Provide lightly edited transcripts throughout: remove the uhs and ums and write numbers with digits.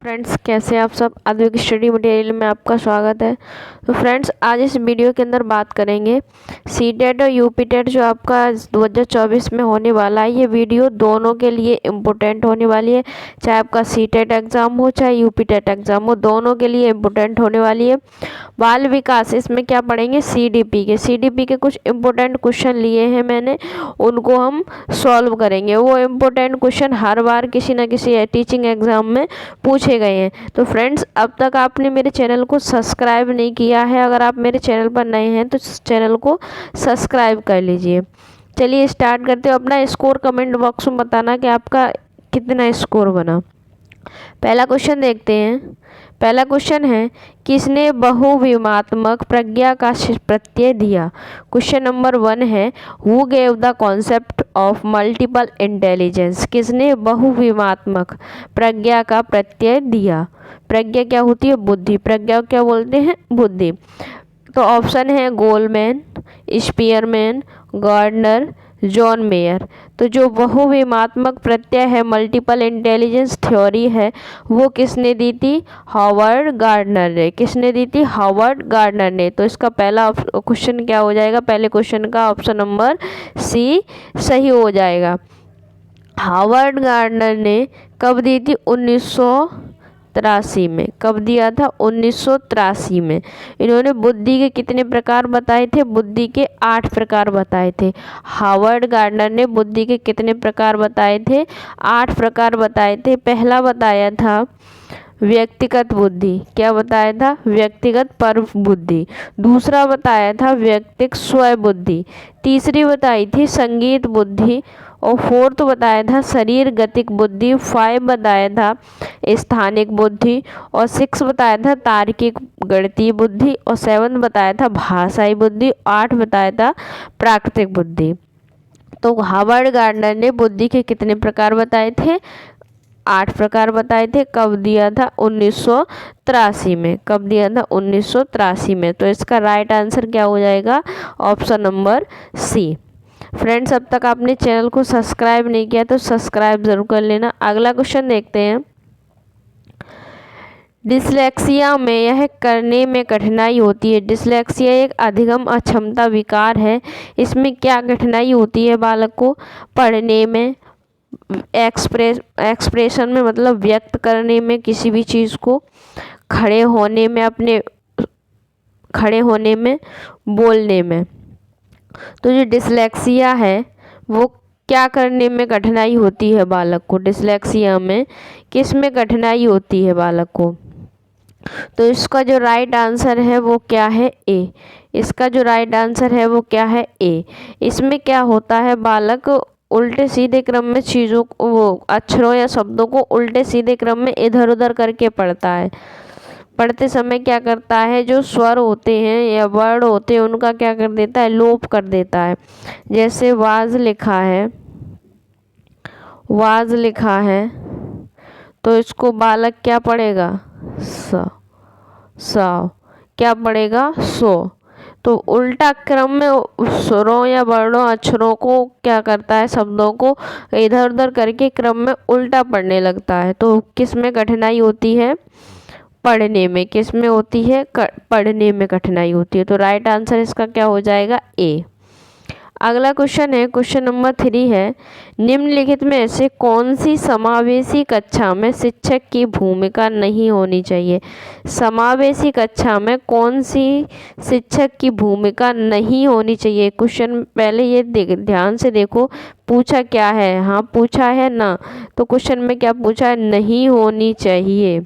Friends, कैसे आप सब। आधुनिक स्टडी मटेरियल में आपका स्वागत है। तो फ्रेंड्स, आज इस वीडियो के अंदर बात करेंगे सीटेट और यूपीटेट जो आपका 2024 में होने वाला है। ये वीडियो दोनों के लिए इम्पोर्टेंट होने वाली है, चाहे आपका सीटेट एग्ज़ाम हो चाहे यूपीटेट एग्ज़ाम हो, दोनों के लिए इम्पोर्टेंट होने वाली है। बाल विकास, इसमें क्या पढ़ेंगे, सीडीपी के कुछ इम्पोर्टेंट क्वेश्चन लिए हैं मैंने, उनको हम सॉल्व करेंगे। वो इम्पोर्टेंट क्वेश्चन हर बार किसी न किसी टीचिंग एग्ज़ाम में पूछे गए हैं। तो फ्रेंड्स, अब तक आपने मेरे चैनल को सब्सक्राइब नहीं किया है, अगर आप मेरे चैनल पर नए हैं तो चैनल को सब्सक्राइब कर लीजिए। चलिए स्टार्ट करते हो। अपना स्कोर कमेंट बॉक्स में बताना कि आपका कितना स्कोर बना। पहला क्वेश्चन देखते हैं। पहला क्वेश्चन है, किसने बहुविमात्मक प्रज्ञा का प्रत्यय दिया। क्वेश्चन नंबर 1 है, who gave the concept of multiple intelligence. किसने बहुविमात्मक प्रज्ञा का प्रत्यय दिया। प्रज्ञा क्या होती है, बुद्धि। प्रज्ञा क्या बोलते हैं, बुद्धि। तो ऑप्शन है Goleman, Spearman, Gardner, John Mayer. तो जो बहुविमात्मक प्रत्यय है, मल्टीपल इंटेलिजेंस थ्योरी है, वो किसने दी थी, हॉवर्ड गार्डनर ने। किसने दी थी, हॉवर्ड गार्डनर ने। तो इसका पहला क्वेश्चन क्या हो जाएगा, पहले क्वेश्चन का ऑप्शन नंबर सी सही हो जाएगा। हॉवर्ड गार्डनर ने कब दी थी, 1983 में। कब दिया था, 1983 में। इन्होंने बुद्धि के कितने प्रकार बताए थे, बुद्धि के 8 प्रकार बताए थे। हॉवर्ड गार्डनर ने बुद्धि के कितने प्रकार बताए थे, 8 प्रकार बताए थे। पहला बताया था व्यक्तिगत बुद्धि। क्या बताया था, व्यक्तिगत पर बुद्धि। दूसरा बताया था व्यक्तिक स्व बुद्धि। तीसरी बताई थी संगीत बुद्धि। और फोर्थ बताया था शरीर गतिक बुद्धि। 5 बताया था स्थानिक बुद्धि। और 6 बताया था तार्किक गणितीय बुद्धि। और 7 बताया था भाषाई बुद्धि। 8 बताया था प्राकृतिक बुद्धि। तो हॉवर्ड गार्डनर ने बुद्धि के कितने प्रकार बताए थे, 8 प्रकार बताए थे। कब दिया था, 1983 में। कब दिया था, 1983 में। तो इसका राइट आंसर क्या हो जाएगा, ऑप्शन नंबर सी। फ्रेंड्स, अब तक आपने चैनल को सब्सक्राइब नहीं किया तो सब्सक्राइब जरूर कर लेना। अगला क्वेश्चन देखते हैं। डिसलेक्सिया में यह करने में कठिनाई होती है। डिसलेक्सिया एक अधिगम अक्षमता विकार है। इसमें क्या कठिनाई होती है बालक को, पढ़ने में, एक्सप्रेशन में मतलब व्यक्त करने में किसी भी चीज़ को, खड़े होने में, बोलने में। तो जो डिसलेक्सिया है वो क्या करने में कठिनाई होती है बालक को, डिसलेक्सिया में किस में कठिनाई होती है बालक को। तो इसका जो राइट आंसर है वो क्या है, ए। इसका जो राइट आंसर है वो क्या है, ए। इसमें क्या होता है, बालक उल्टे सीधे क्रम में चीज़ों को, वो अक्षरों या शब्दों को उल्टे सीधे क्रम में इधर उधर करके पढ़ता है। पढ़ते समय क्या करता है, जो स्वर होते हैं या वर्ड होते हैं उनका क्या कर देता है, लोप कर देता है। जैसे वाज लिखा है, वाज लिखा है, तो इसको बालक क्या पढ़ेगा, स क्या पढ़ेगा, सो। तो उल्टा क्रम में स्वरों या वर्णों अक्षरों को क्या करता है, शब्दों को इधर उधर करके क्रम में उल्टा पढ़ने लगता है। तो किस में कठिनाई होती है, पढ़ने में। किस में होती है, पढ़ने में कठिनाई होती है। तो राइट आंसर इसका क्या हो जाएगा, ए। अगला क्वेश्चन है, क्वेश्चन नंबर 3 है, निम्नलिखित में से कौन सी समावेशी कक्षा में शिक्षक की भूमिका नहीं होनी चाहिए। समावेशी कक्षा में कौन सी शिक्षक की भूमिका नहीं होनी चाहिए। क्वेश्चन पहले ये ध्यान से देखो, पूछा क्या है, हाँ पूछा है ना, तो क्वेश्चन में क्या पूछा है, नहीं होनी चाहिए।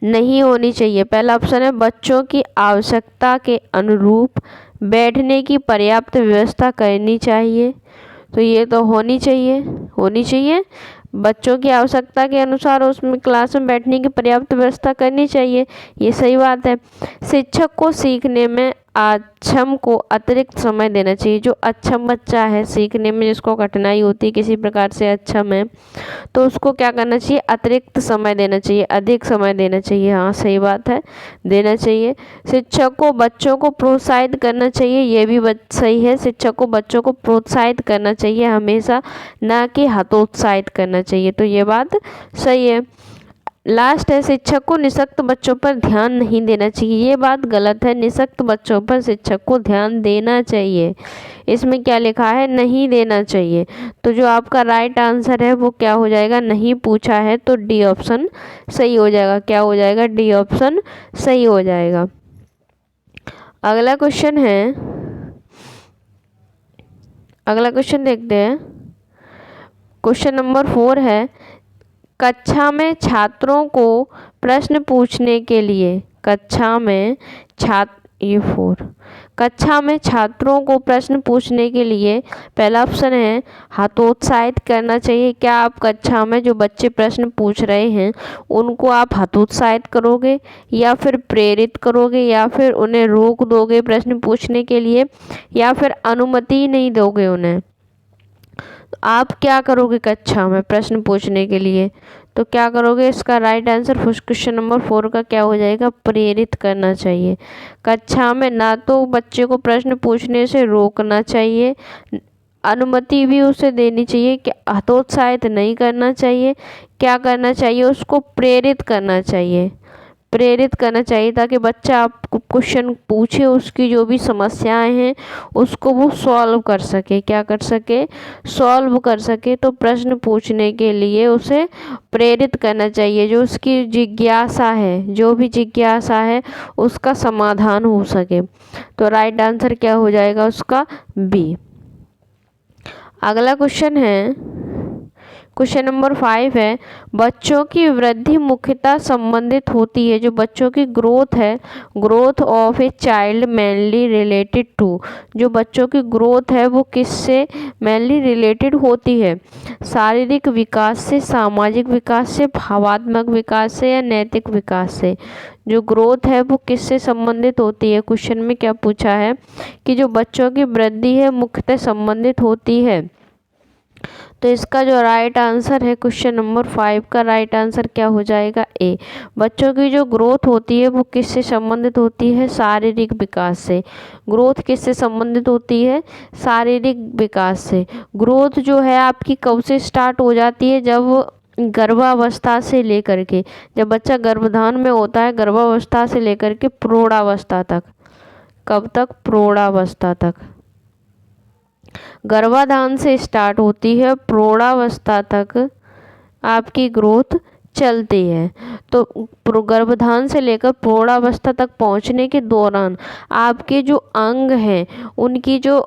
नहीं होनी चाहिए। पहला ऑप्शन है, बच्चों की आवश्यकता के अनुरूप बैठने की पर्याप्त व्यवस्था करनी चाहिए। तो ये तो होनी चाहिए, होनी चाहिए। बच्चों की आवश्यकता के अनुसार उसमें क्लास में बैठने की पर्याप्त व्यवस्था करनी चाहिए, ये सही बात है। शिक्षक को सीखने में अक्षम को अतिरिक्त समय देना चाहिए। जो अक्षम बच्चा है सीखने में, जिसको कठिनाई होती है किसी प्रकार से, अक्षम है, तो उसको क्या करना चाहिए, अतिरिक्त समय देना चाहिए, अधिक समय देना चाहिए। हाँ सही बात है, देना चाहिए। शिक्षक को बच्चों को प्रोत्साहित करना चाहिए, ये भी सही है। शिक्षक को बच्चों को प्रोत्साहित करना चाहिए हमेशा, ना कि हतोत्साहित करना चाहिए। तो ये बात सही है। लास्ट है, शिक्षक को निःशक्त बच्चों पर ध्यान नहीं देना चाहिए। ये बात गलत है, निःशक्त बच्चों पर शिक्षक को ध्यान देना चाहिए। इसमें क्या लिखा है, नहीं देना चाहिए। तो जो आपका राइट आंसर है वो क्या हो जाएगा, नहीं पूछा है तो डी ऑप्शन सही हो जाएगा। क्या हो जाएगा, डी ऑप्शन सही हो जाएगा। अगला क्वेश्चन है, अगला क्वेश्चन देखते हैं। क्वेश्चन नंबर 4 है, कक्षा में छात्रों को प्रश्न पूछने के लिए, कक्षा में कक्षा में छात्रों को प्रश्न पूछने के लिए पहला ऑप्शन है हतोत्साहित करना चाहिए। क्या आप कक्षा में जो बच्चे प्रश्न पूछ रहे हैं उनको आप हतोत्साहित करोगे, या फिर प्रेरित करोगे, या फिर उन्हें रोक दोगे प्रश्न पूछने के लिए, या फिर अनुमति नहीं दोगे उन्हें? आप क्या करोगे कक्षा में प्रश्न पूछने के लिए? तो क्या करोगे, इसका राइट आंसर क्वेश्चन नंबर 4 का क्या हो जाएगा, प्रेरित करना चाहिए। कक्षा में ना तो बच्चे को प्रश्न पूछने से रोकना चाहिए, अनुमति भी उसे देनी चाहिए कि हतोत्साहित नहीं करना चाहिए। क्या करना चाहिए, उसको प्रेरित करना चाहिए, प्रेरित करना चाहिए, ताकि बच्चा आपको क्वेश्चन पूछे, उसकी जो भी समस्याएं हैं उसको वो सॉल्व कर सके। क्या कर सके, सॉल्व कर सके। तो प्रश्न पूछने के लिए उसे प्रेरित करना चाहिए, जो उसकी जिज्ञासा है, जो भी जिज्ञासा है उसका समाधान हो सके। तो राइट आंसर क्या हो जाएगा उसका, बी। अगला क्वेश्चन है, क्वेश्चन नंबर 5 है, बच्चों की वृद्धि मुख्यतः संबंधित होती है, जो बच्चों की ग्रोथ है, growth of a child mainly related to, जो बच्चों की ग्रोथ है वो किससे मेनली रिलेटेड होती है, शारीरिक विकास से, सामाजिक विकास से, भावात्मक विकास से, या नैतिक विकास से? जो ग्रोथ है वो किससे संबंधित होती है? क्वेश्चन में क्या पूछा है कि जो बच्चों की वृद्धि है मुख्यतः संबंधित होती है। तो इसका जो राइट आंसर है क्वेश्चन नंबर 5 का राइट आंसर क्या हो जाएगा, ए। बच्चों की जो ग्रोथ होती है वो किससे संबंधित होती है, शारीरिक विकास से। ग्रोथ किससे संबंधित होती है, शारीरिक विकास से। ग्रोथ जो है आपकी कब से स्टार्ट हो जाती है, जब गर्भावस्था से लेकर के, जब बच्चा गर्भधान में होता है, गर्भावस्था से लेकर के प्रौढ़ावस्था तक। कब तक, प्रौढ़ावस्था तक। गर्भाधान से स्टार्ट होती है, प्रौढ़ावस्था तक आपकी ग्रोथ चलती है। तो गर्भधान से लेकर प्रौढ़ावस्था तक पहुंचने के दौरान आपके जो अंग हैं उनकी जो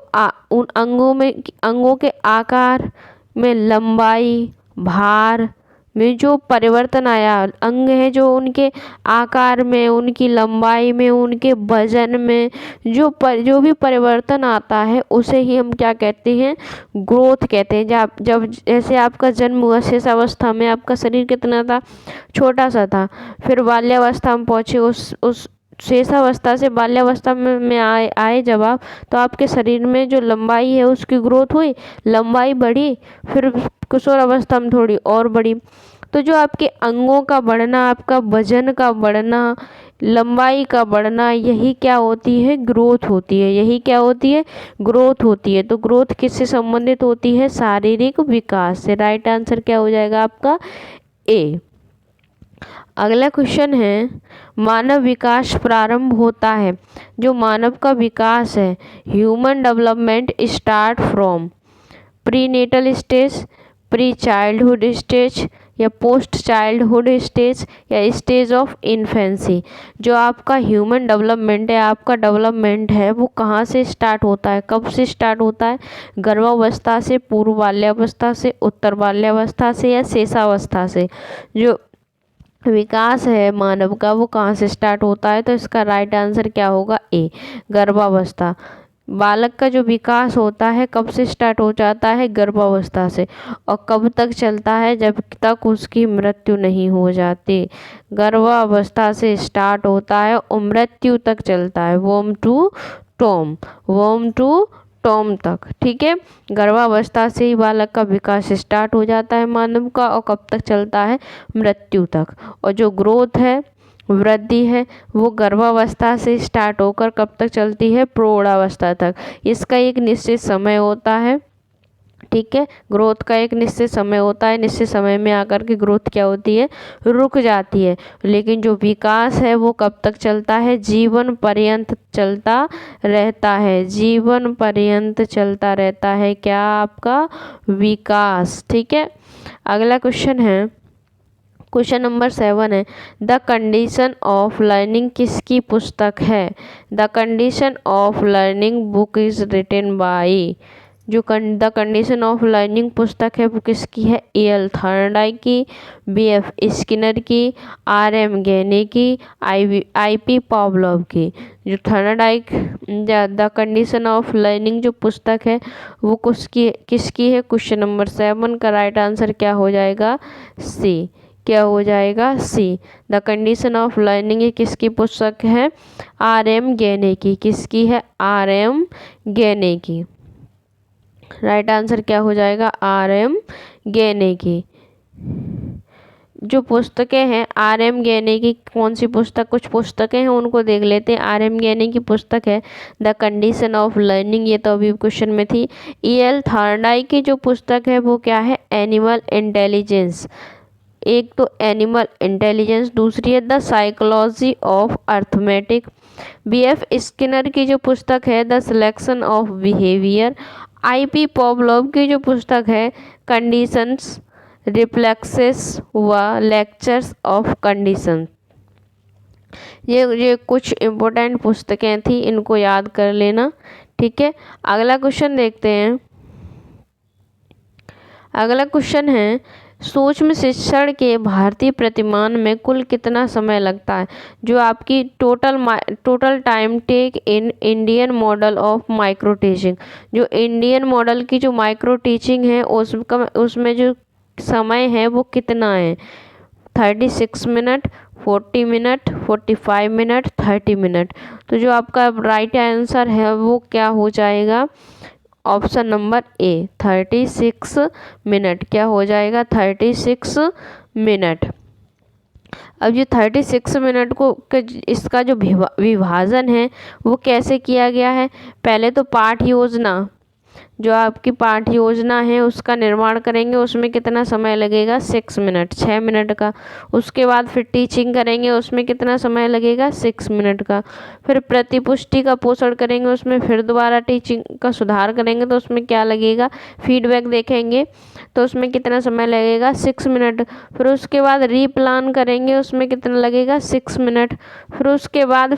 उन अंगों के आकार में, लंबाई, भार में जो परिवर्तन आया, अंग है जो उनके आकार में, उनकी लंबाई में, उनके वजन में जो भी परिवर्तन आता है उसे ही हम क्या कहते हैं, ग्रोथ कहते हैं। जब जैसे आपका जन्म हुआ, शेष अवस्था में आपका शरीर कितना था, छोटा सा था, फिर बाल्यावस्था में पहुँचे, उस शेषावस्था से बाल्यावस्था में आए जब आप, तो आपके शरीर में जो लंबाई है उसकी ग्रोथ हुई, लंबाई बढ़ी, फिर किशोर अवस्था में थोड़ी और बढ़ी। तो जो आपके अंगों का बढ़ना, आपका वजन का बढ़ना, लंबाई का बढ़ना, यही क्या होती है, ग्रोथ होती है। यही क्या होती है, ग्रोथ होती है। तो ग्रोथ किससे संबंधित होती है, शारीरिक विकास से। राइट आंसर क्या हो जाएगा आपका, ए। अगला क्वेश्चन है, मानव विकास प्रारंभ होता है, जो मानव का विकास है, human development start from prenatal stage, pre childhood stage, या पोस्ट चाइल्डहुड स्टेज, या स्टेज ऑफ इन्फेंसी। जो आपका ह्यूमन डेवलपमेंट है, आपका डेवलपमेंट है, वो कहाँ से स्टार्ट होता है, कब से स्टार्ट होता है, गर्भावस्था से, पूर्व बाल्यावस्था से, उत्तर बाल्यावस्था से, या शेषावस्था से? जो विकास है मानव का वो कहाँ से स्टार्ट होता है? तो इसका राइट आंसर क्या होगा, ए, गर्भावस्था। बालक का जो विकास होता है कब से स्टार्ट हो जाता है, गर्भावस्था से, और कब तक चलता है, जब तक उसकी मृत्यु नहीं हो जाती। गर्भावस्था से स्टार्ट होता है और मृत्यु तक चलता है, वोम टू टॉम, वोम टू टॉम तक। ठीक है, गर्भावस्था से ही बालक का विकास स्टार्ट हो जाता है मानव का, और कब तक चलता है, मृत्यु तक। और जो ग्रोथ है, वृद्धि है, वो गर्भावस्था से स्टार्ट होकर कब तक चलती है, प्रौढ़ावस्था तक। इसका एक निश्चित समय होता है। ठीक है। ग्रोथ का एक निश्चित समय होता है, निश्चित समय में आकर के ग्रोथ क्या होती है, रुक जाती है। लेकिन जो विकास है वो कब तक चलता है, जीवन पर्यंत चलता रहता है, जीवन पर्यंत चलता रहता है क्या, आपका विकास। ठीक है। अगला क्वेश्चन है, क्वेश्चन नंबर 7 है, द कंडीशन ऑफ लर्निंग किसकी पुस्तक है। The condition of learning book is written by, जो द कंडीशन ऑफ लर्निंग पुस्तक है वो किसकी है, एल थॉर्नडाइक की, बीएफ स्किनर की, आरएम गेने की, आईपी पावलोव की। जो Thorndike the condition of learning जो पुस्तक है वो किसकी है। क्वेश्चन नंबर 7 का राइट आंसर क्या हो जाएगा, सी। क्या हो जाएगा, सी। द कंडीशन ऑफ लर्निंग ये किसकी पुस्तक है, आरएम गेने की। किसकी है, आरएम गेने की। राइट आंसर क्या हो जाएगा, आरएम गेने की। जो पुस्तकें हैं आरएम गेने की, कौन सी पुस्तक, कुछ पुस्तकें हैं उनको देख लेते हैं। आरएम गेने की पुस्तक है द कंडीशन ऑफ लर्निंग, ये तो अभी क्वेश्चन में थी। एल थॉर्नडाइक की जो पुस्तक है वो क्या है, एनिमल इंटेलिजेंस। एक तो एनिमल इंटेलिजेंस, दूसरी है the psychology of arithmetic. BF Skinner की जो पुस्तक है the selection of behaviour. IP Pavlov की जो पुस्तक है कंडीशंस, रिफ्लेक्सेस व लेक्चर्स ऑफ कंडीशन। ये कुछ इम्पोर्टेंट पुस्तकें थी, इनको याद कर लेना। ठीक है। अगला क्वेश्चन देखते हैं। अगला क्वेश्चन है, सूक्ष्म शिक्षण के भारतीय प्रतिमान में कुल कितना समय लगता है। जो आपकी total time take in Indian model of micro teaching, जो इंडियन मॉडल की जो माइक्रो टीचिंग है उसमें जो समय है वो कितना है, 36 मिनट, 40 मिनट, 45 मिनट, 30 मिनट। तो जो आपका राइट आंसर है वो क्या हो जाएगा, ऑप्शन नंबर ए 36 मिनट। क्या हो जाएगा, 36 मिनट। अब ये 36 मिनट को इसका जो विभाजन है वो कैसे किया गया है। पहले तो पाठ योजना, जो आपकी पाठ योजना है उसका निर्माण करेंगे, उसमें कितना समय लगेगा, 6 मिनट, 6 मिनट का। उसके बाद फिर टीचिंग करेंगे, उसमें कितना समय लगेगा, 6 मिनट का। फिर प्रतिपुष्टि का पोषण करेंगे, उसमें फिर दोबारा टीचिंग का सुधार करेंगे तो उसमें क्या लगेगा, फीडबैक देखेंगे तो उसमें कितना समय लगेगा, 6 मिनट। फिर उसके बाद रीप्लान करेंगे, उसमें कितना लगेगा, 6 मिनट। फिर उसके बाद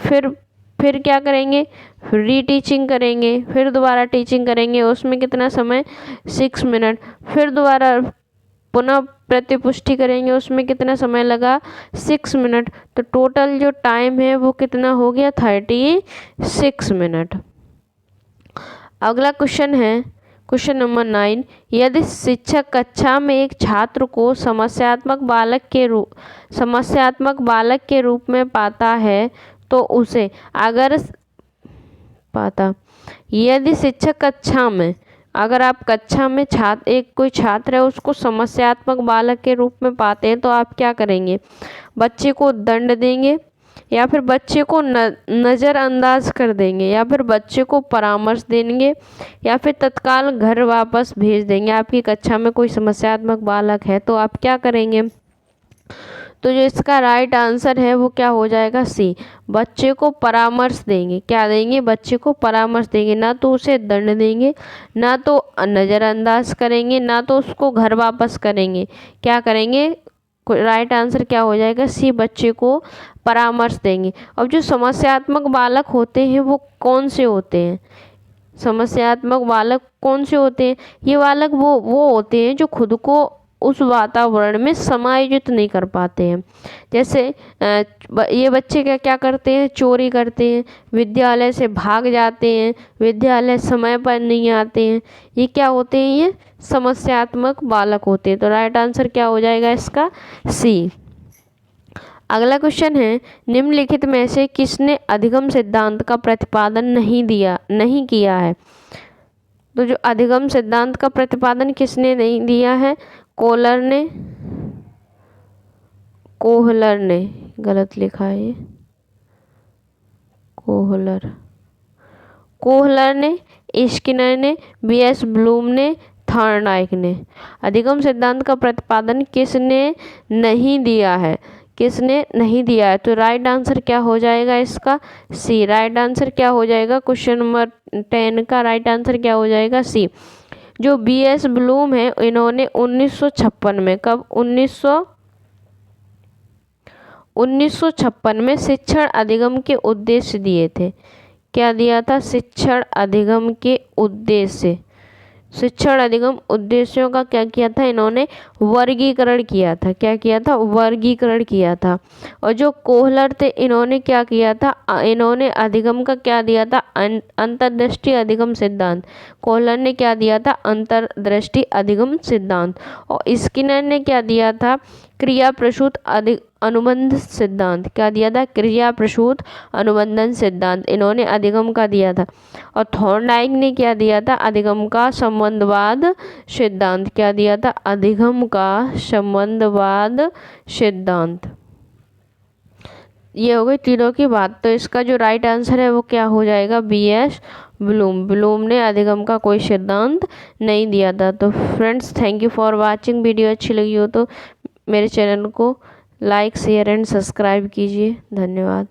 फिर क्या करेंगे, री टीचिंग करेंगे, फिर दोबारा टीचिंग करेंगे, उसमें कितना समय, 6 मिनट। फिर दोबारा पुनः प्रतिपुष्टि करेंगे, उसमें कितना समय लगा, 6 मिनट। तो टोटल जो टाइम है वो कितना हो गया, 36 मिनट। अगला क्वेश्चन है, क्वेश्चन नंबर 9, यदि शिक्षक कक्षा में एक छात्र को समस्यात्मक बालक के रूप में पाता है तो उसे यदि शिक्षक कक्षा में, अगर आप कक्षा में कोई छात्र है उसको समस्यात्मक बालक के रूप में पाते हैं तो आप क्या करेंगे, बच्चे को दंड देंगे, या फिर बच्चे को नज़रअंदाज कर देंगे, या फिर बच्चे को परामर्श देंगे, या फिर तत्काल घर वापस भेज देंगे। आपकी कक्षा में कोई समस्यात्मक बालक है तो आप क्या करेंगे। तो जो इसका राइट आंसर है वो क्या हो जाएगा, सी। बच्चे को परामर्श देंगे। क्या देंगे, बच्चे को परामर्श देंगे, ना तो उसे दंड देंगे, ना तो नज़रअंदाज करेंगे, ना तो उसको घर वापस करेंगे। क्या करेंगे, राइट आंसर क्या हो जाएगा, सी, बच्चे को परामर्श देंगे। अब जो समस्यात्मक बालक होते हैं वो कौन से होते हैं, समस्यात्मक बालक कौन से होते हैं, ये बालक वो होते हैं जो खुद को उस वातावरण में समायोजित नहीं कर पाते हैं। जैसे ये बच्चे क्या करते हैं, चोरी करते हैं, विद्यालय से भाग जाते हैं, विद्यालय समय पर नहीं आते हैं। ये क्या होते हैं, ये समस्यात्मक बालक होते हैं। तो राइट आंसर क्या हो जाएगा इसका, सी। अगला क्वेश्चन है, निम्नलिखित में से किसने अधिगम सिद्धांत का प्रतिपादन नहीं किया है। तो जो अधिगम सिद्धांत का प्रतिपादन किसने नहीं दिया है, कोहलर ने, गलत लिखा है ये, कोहलर ने, स्किनर ने, बीएस ब्लूम ने, थॉर्नडाइक ने। अधिगम सिद्धांत का प्रतिपादन किसने नहीं दिया है? किसने नहीं दिया है? तो राइट आंसर क्या हो जाएगा इसका? सी। राइट आंसर क्या हो जाएगा? क्वेश्चन नंबर 10 का राइट आंसर क्या हो जाएगा? सी। जो बीएस ब्लूम है, इन्होंने 1956 में, कब? 1956 में शिक्षण अधिगम के उद्देश्य दिए थे। क्या दिया था? शिक्षण अधिगम के उद्देश्य। शिक्षण अधिगम उद्देश्यों का क्या किया था? इन्होंने वर्गीकरण किया था। क्या किया था? वर्गीकरण किया था। और जो कोहलर थे, इन्होंने क्या किया था? इन्होंने अधिगम का क्या दिया था? अंतर्दृष्टि अधिगम सिद्धांत। कोहलर ने क्या दिया था? अंतर्दृष्टि अधिगम सिद्धांत। और स्किनर ने क्या दिया था? क्रिया प्रसूत अनुबंध सिद्धांत। क्या दिया था? क्रिया प्रसूत अनुबंधन सिद्धांत इन्होंने अधिगम का दिया था। और थॉर्नडाइक ने क्या दिया था? अधिगम का संबंधवाद सिद्धांत। क्या दिया था? अधिगम का संबंधवाद सिद्धांत। ये हो गई तीनों की बात। तो इसका जो राइट आंसर है वो क्या हो जाएगा? BS Bloom. ब्लूम ने अधिगम का कोई सिद्धांत नहीं दिया था। तो friends, thank you for watching. Video अच्छी लगी हो तो मेरे चैनल को लाइक, शेयर एंड सब्सक्राइब कीजिए। धन्यवाद।